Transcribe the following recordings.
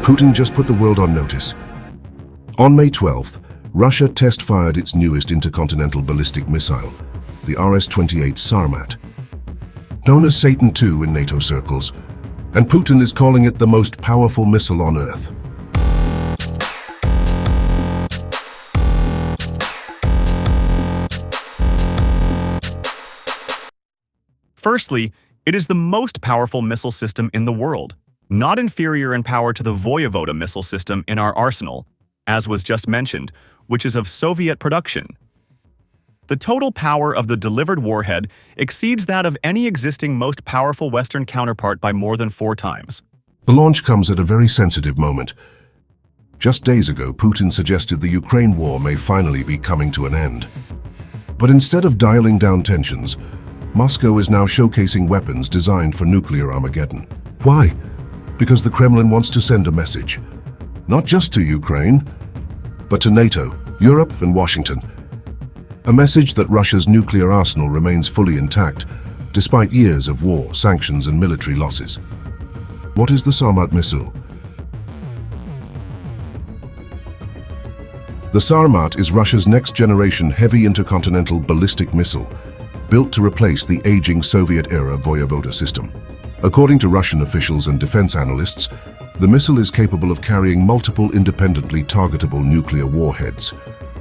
Putin just put the world on notice. On May 12th, Russia test-fired its newest intercontinental ballistic missile, the RS-28 Sarmat. Known as Satan II in NATO circles, and Putin is calling it the most powerful missile on Earth. Firstly, it is the most powerful missile system in the world, not inferior in power to the Voyvoda missile system in our arsenal, as was just mentioned, which is of Soviet production. The total power of the delivered warhead exceeds that of any existing most powerful Western counterpart by more than 4 times. The launch comes at a very sensitive moment. Just days ago, Putin suggested the Ukraine war may finally be coming to an end. But instead of dialing down tensions, Moscow is now showcasing weapons designed for nuclear Armageddon. Why? Because the Kremlin wants to send a message, not just to Ukraine, but to NATO, Europe, and Washington. A message that Russia's nuclear arsenal remains fully intact, despite years of war, sanctions, and military losses. What is the Sarmat missile? The Sarmat is Russia's next-generation heavy intercontinental ballistic missile, built to replace the aging Soviet-era Voyvoda system. According to Russian officials and defense analysts, the missile is capable of carrying multiple independently targetable nuclear warheads,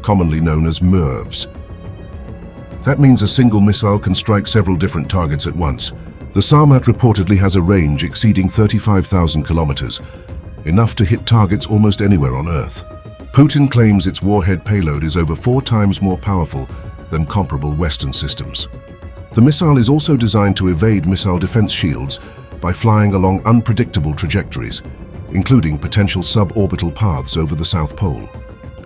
commonly known as MIRVs. That means a single missile can strike several different targets at once. The Sarmat reportedly has a range exceeding 35,000 kilometers, enough to hit targets almost anywhere on Earth. Putin claims its warhead payload is over 4 times more powerful than comparable Western systems. The missile is also designed to evade missile defense shields by flying along unpredictable trajectories, including potential suborbital paths over the South Pole.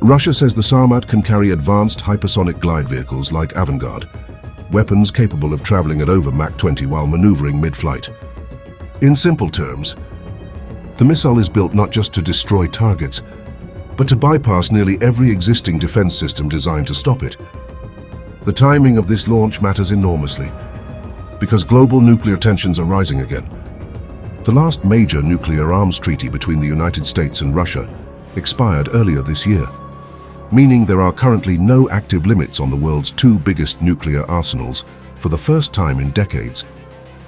Russia says the Sarmat can carry advanced hypersonic glide vehicles like Avangard, weapons capable of traveling at over Mach 20 while maneuvering mid-flight. In simple terms, the missile is built not just to destroy targets, but to bypass nearly every existing defense system designed to stop it. The timing of this launch matters enormously, because global nuclear tensions are rising again. The last major nuclear arms treaty between the United States and Russia expired earlier this year, meaning there are currently no active limits on the world's 2 biggest nuclear arsenals for the first time in decades.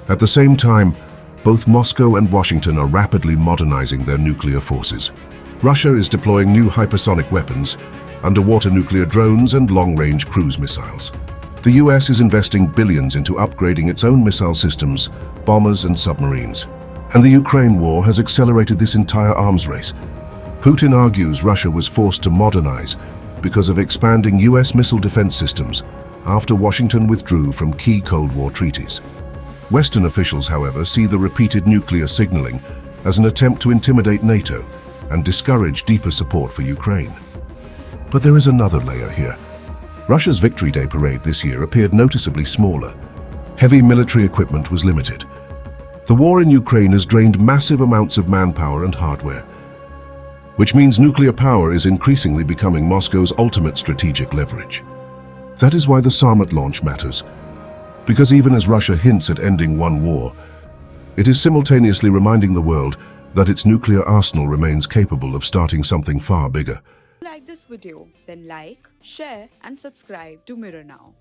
At the same time, both Moscow and Washington are rapidly modernizing their nuclear forces. Russia is deploying new hypersonic weapons, underwater nuclear drones, and long-range cruise missiles. The US is investing billions into upgrading its own missile systems, bombers, and submarines. And the Ukraine war has accelerated this entire arms race. Putin argues Russia was forced to modernize because of expanding US missile defense systems after Washington withdrew from key Cold War treaties. Western officials, however, see the repeated nuclear signaling as an attempt to intimidate NATO and discourage deeper support for Ukraine. But there is another layer here. Russia's Victory Day parade this year appeared noticeably smaller. Heavy military equipment was limited. The war in Ukraine has drained massive amounts of manpower and hardware, which means nuclear power is increasingly becoming Moscow's ultimate strategic leverage. That is why the Sarmat launch matters, because even as Russia hints at ending one war, it is simultaneously reminding the world that its nuclear arsenal remains capable of starting something far bigger. Like this video, then like, share and subscribe to Mirror Now.